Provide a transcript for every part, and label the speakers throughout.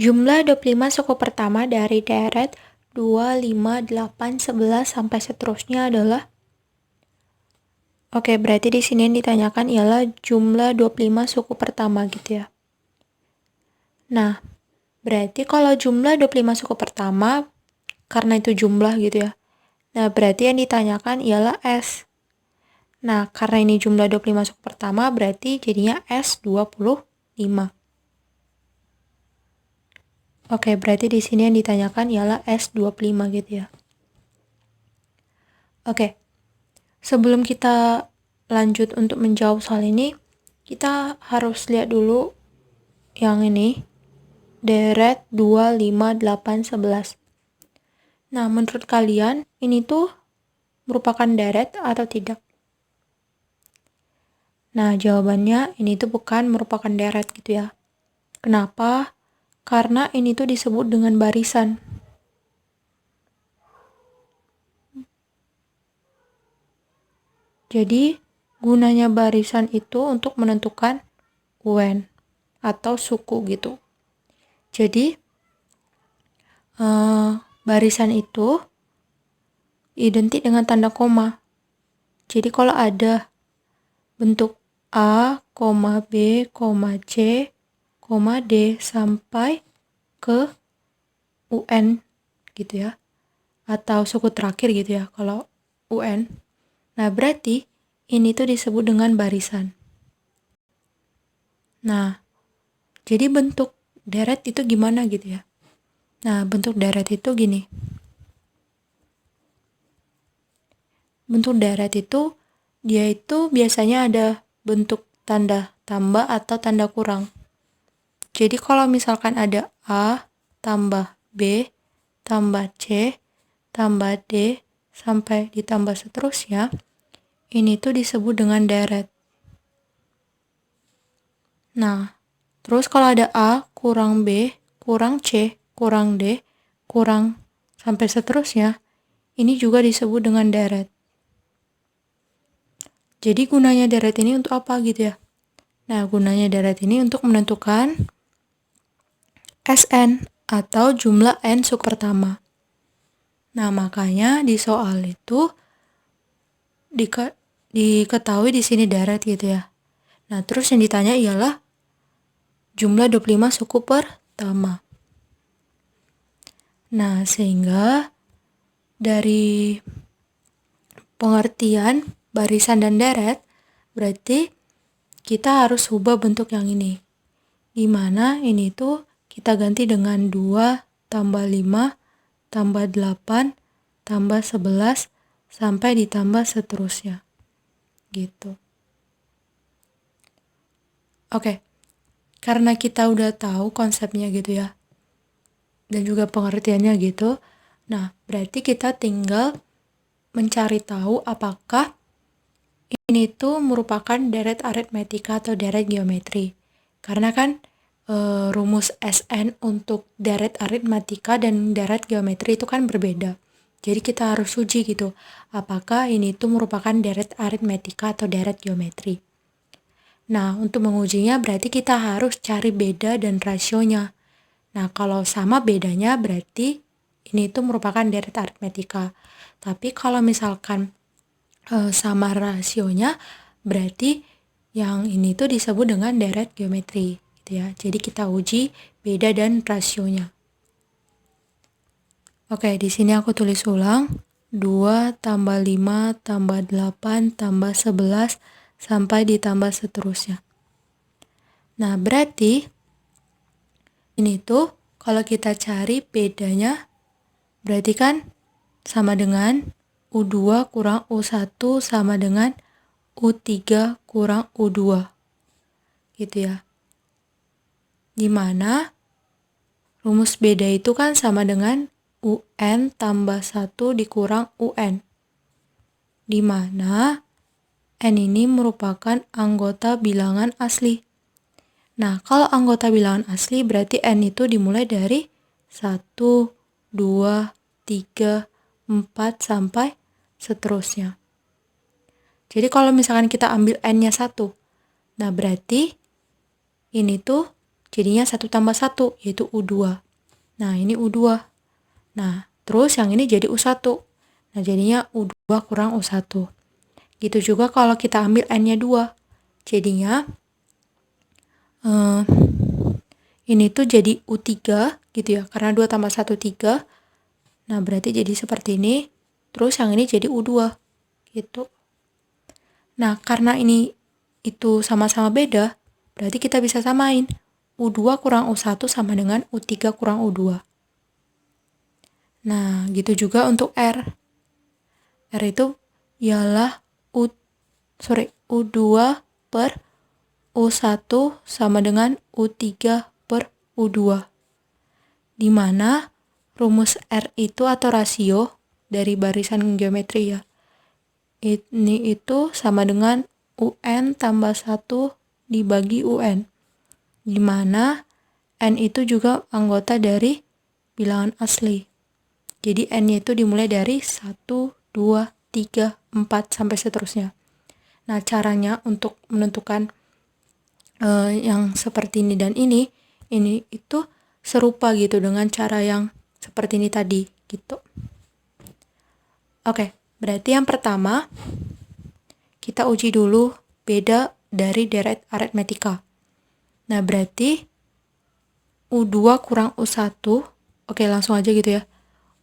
Speaker 1: Jumlah 25 suku pertama dari deret 2, 5, 8, 11 sampai seterusnya adalah. Oke, berarti di sini yang ditanyakan ialah jumlah 25 suku pertama gitu ya. Nah, berarti kalau jumlah 25 suku pertama, karena itu jumlah gitu ya. Nah, berarti yang ditanyakan ialah S. Nah, karena ini jumlah 25 suku pertama, berarti jadinya S25. Oke, berarti di sini yang ditanyakan ialah S25 gitu ya. Oke, sebelum kita lanjut untuk menjawab soal ini, kita harus lihat dulu yang ini, deret 2, 5, 8, 11. Nah, menurut kalian, ini tuh merupakan deret atau tidak? Nah, jawabannya ini tuh bukan merupakan deret gitu ya. Kenapa? Karena ini tuh disebut dengan barisan. Jadi, gunanya barisan itu untuk menentukan UN atau suku gitu. Jadi, barisan itu identik dengan tanda koma. Jadi, kalau ada bentuk A, B, C, D sampai ke UN gitu ya. Atau suku terakhir gitu ya kalau UN. Nah, berarti ini tuh disebut dengan barisan. Nah, jadi bentuk deret itu gimana gitu ya. Nah, bentuk deret itu gini. Bentuk deret itu dia itu biasanya ada bentuk tanda tambah atau tanda kurang. Jadi kalau misalkan ada A tambah B tambah C tambah D sampai ditambah seterusnya, ini tuh disebut dengan deret. Nah, terus kalau ada A kurang B kurang C kurang D kurang sampai seterusnya, ini juga disebut dengan deret. Jadi gunanya deret ini untuk apa gitu ya? Nah, gunanya deret ini untuk menentukan SN atau jumlah N suku pertama. Nah, makanya di soal itu diketahui di sini deret gitu ya. Nah, terus yang ditanya ialah jumlah 25 suku pertama. Nah, sehingga dari pengertian barisan dan deret, berarti kita harus ubah bentuk yang ini. Di mana ini tuh kita ganti dengan 2 tambah 5 tambah 8 tambah 11 sampai ditambah seterusnya. Gitu. Oke. Karena kita udah tahu konsepnya gitu ya. Dan juga pengertiannya gitu. Nah, berarti kita tinggal mencari tahu apakah ini tuh merupakan deret aritmetika atau deret geometri. Karena kan rumus SN untuk deret aritmetika dan deret geometri itu kan berbeda. Jadi kita harus uji gitu, apakah ini tuh merupakan deret aritmetika atau deret geometri. Nah, untuk mengujinya berarti kita harus cari beda dan rasionya. Nah, kalau sama bedanya berarti ini tuh merupakan deret aritmetika. Tapi kalau misalkan sama rasionya berarti yang ini tuh disebut dengan deret geometri gitu ya. Jadi kita uji beda dan rasionya. Oke, di sini aku tulis ulang. 2 tambah 5 tambah 8 tambah 11 sampai ditambah seterusnya. Nah, berarti ini tuh kalau kita cari bedanya berarti kan sama dengan U2 kurang U1 sama dengan U3 kurang U2. Gitu ya. Dimana rumus beda itu kan sama dengan UN tambah 1 dikurang UN. Dimana N ini merupakan anggota bilangan asli. Nah, kalau anggota bilangan asli berarti N itu dimulai dari 1, 2, 3, 4 sampai seterusnya. Jadi kalau misalkan kita ambil N-nya 1, nah berarti ini tuh jadinya 1 tambah 1, yaitu U2. Nah, ini U2. Nah, terus yang ini jadi U1. Nah, jadinya U2 kurang U1. Gitu juga kalau kita ambil N-nya 2. Jadinya ini tuh jadi U3 gitu ya, karena 2 tambah 1, 3. Nah, berarti jadi seperti ini. Terus yang ini jadi U2 gitu. Nah, karena ini itu sama-sama beda, berarti kita bisa samain. U2 kurang U1 sama dengan U3 kurang U2. Nah, gitu juga untuk R. R itu ialah U2 per U1 sama dengan U3 per U2. Di mana rumus R itu atau rasio dari barisan geometri ya, ini itu sama dengan UN tambah 1 dibagi UN, di mana N itu juga anggota dari bilangan asli. Jadi N-nya itu dimulai dari 1, 2, 3, 4, sampai seterusnya. Nah, caranya untuk menentukan yang seperti ini dan ini itu serupa gitu dengan cara yang seperti ini tadi gitu. Oke, berarti yang pertama kita uji dulu beda dari deret aritmetika. Nah, berarti U2 kurang U1. Oke, langsung aja gitu ya.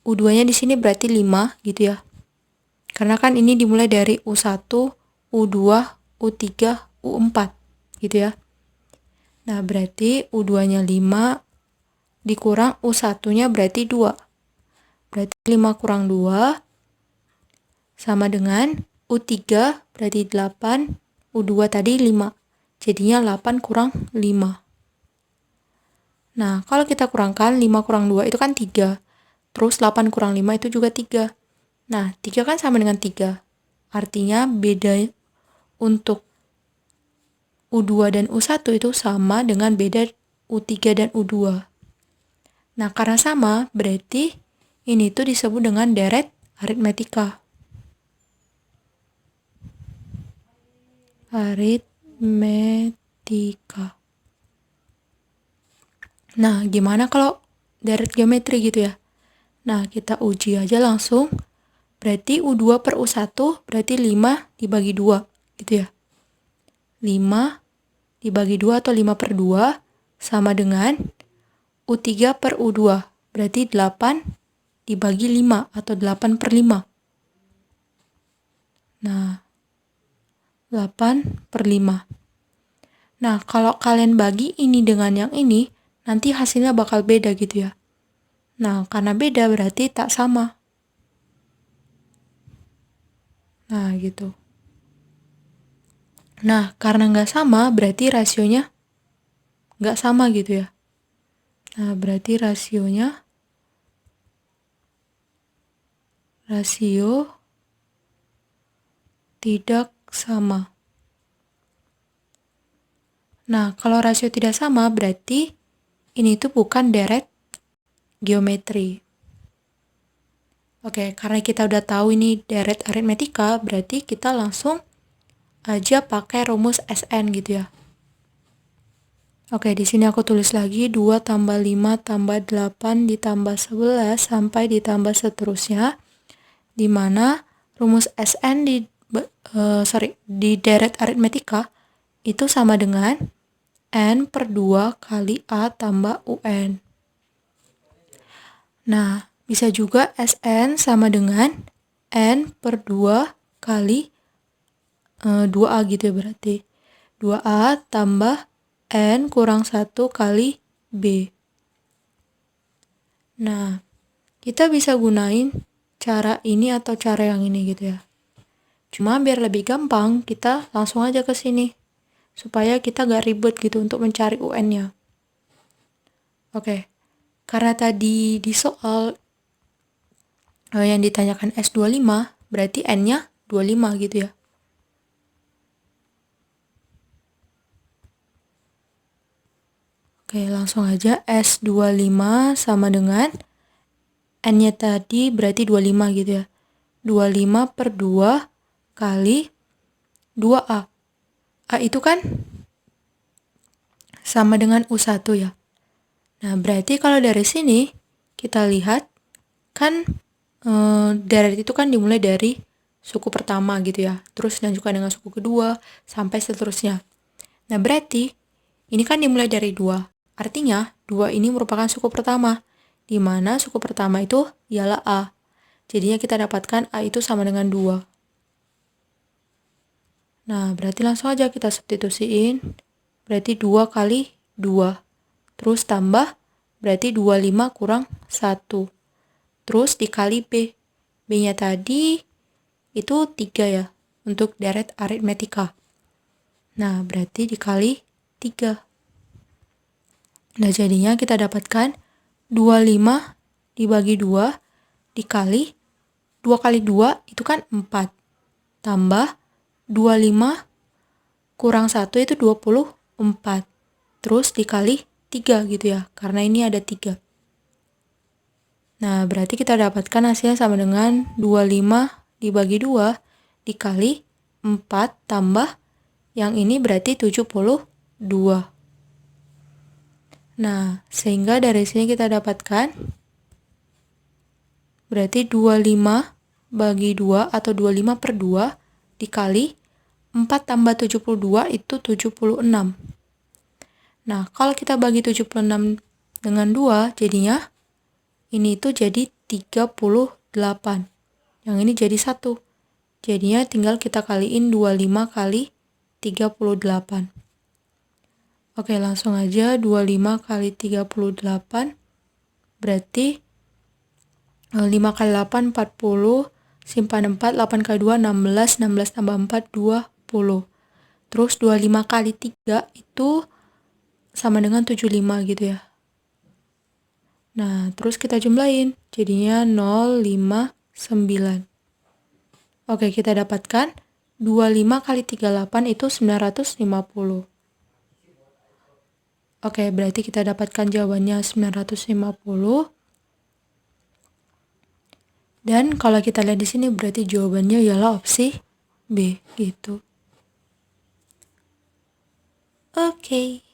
Speaker 1: U2-nya di sini berarti 5 gitu ya. Karena kan ini dimulai dari U1, U2, U3, U4 gitu ya. Nah, berarti U2-nya 5 dikurang U1-nya berarti 2. Berarti 5 kurang 2 sama dengan U3 berarti 8, U2 tadi 5. Jadinya 8 kurang 5. Nah, kalau kita kurangkan 5 kurang 2 itu kan 3. Terus 8 kurang 5 itu juga 3. Nah, 3 kan sama dengan 3. Artinya beda untuk U2 dan U1 itu sama dengan beda U3 dan U2. Nah, karena sama, berarti ini tuh disebut dengan deret aritmetika. Aritmetika. Nah, gimana kalau deret geometri gitu ya? Nah, kita uji aja langsung. Berarti U2 per U1 berarti 5 dibagi 2 gitu ya. 5 dibagi 2 atau 5 per 2 sama dengan U3 per U2. Berarti 8 dibagi 5 atau 8 per 5. Nah, 8 per 5. Nah, kalau kalian bagi ini dengan yang ini, nanti hasilnya bakal beda gitu ya. Nah, karena beda berarti tak sama. Nah, gitu. Nah, karena nggak sama berarti rasionya nggak sama gitu ya. Nah, berarti rasio tidak sama. Nah, kalau rasio tidak sama berarti ini tuh bukan deret geometri. Oke, karena kita udah tahu ini deret aritmetika, berarti kita langsung aja pakai rumus SN gitu ya. Oke, di sini aku tulis lagi 2 tambah 5 tambah 8 ditambah 11 sampai ditambah seterusnya, di mana rumus SN di deret aritmetika itu sama dengan N per 2 kali A tambah UN. Nah, bisa juga SN sama dengan N per 2 kali 2A gitu ya berarti. 2A tambah N kurang 1 kali B. Nah, kita bisa gunain cara ini atau cara yang ini gitu ya. Cuma biar lebih gampang, kita langsung aja ke sini. Supaya kita gak ribet gitu untuk mencari UN-nya. Oke, karena tadi di soal yang ditanyakan S25, berarti N-nya 25 gitu ya. Oke, langsung aja S25 sama dengan N-nya tadi berarti 25 gitu ya. 25 per 2 kali 2A. A itu kan sama dengan U1 ya. Nah, berarti kalau dari sini kita lihat kan deret itu kan dimulai dari suku pertama gitu ya. Terus dilanjutkan dengan suku kedua sampai seterusnya. Nah, berarti ini kan dimulai dari 2. Artinya 2 ini merupakan suku pertama, di mana suku pertama itu ialah A. Jadinya kita dapatkan A itu sama dengan 2. Nah, berarti langsung aja kita substitusiin. Berarti 2 kali 2. Terus tambah, berarti 25 kurang 1. Terus dikali B. B-nya tadi itu 3 ya, untuk deret aritmetika. Nah, berarti dikali 3. Nah, jadinya kita dapatkan 25 dibagi 2 dikali 2 kali 2 itu kan 4. Tambah 25 kurang 1 itu 24. Terus dikali 3 gitu ya, karena ini ada 3. Nah, berarti kita dapatkan hasilnya sama dengan 25 dibagi 2 dikali 4 tambah yang ini berarti 72. Nah, sehingga dari sini kita dapatkan berarti 25 bagi 2 atau 25 per 2 dikali 4 tambah 72 itu 76. Nah, kalau kita bagi 76 dengan 2 jadinya ini itu jadi 38. Yang ini jadi 1. Jadinya tinggal kita kaliin 25 kali 38. Oke, langsung aja 25 kali 38 berarti 5 kali 8 40, simpan 4, 8 kali 2 16, 16 tambah 4 20. Terus 25 kali 3 itu sama dengan 75 gitu ya. Nah, terus kita jumlahin, jadinya 059. Oke, kita dapatkan 25 kali 38 itu 950. Oke, berarti kita dapatkan jawabannya 950. Dan kalau kita lihat di sini berarti jawabannya ialah opsi B gitu. Oke.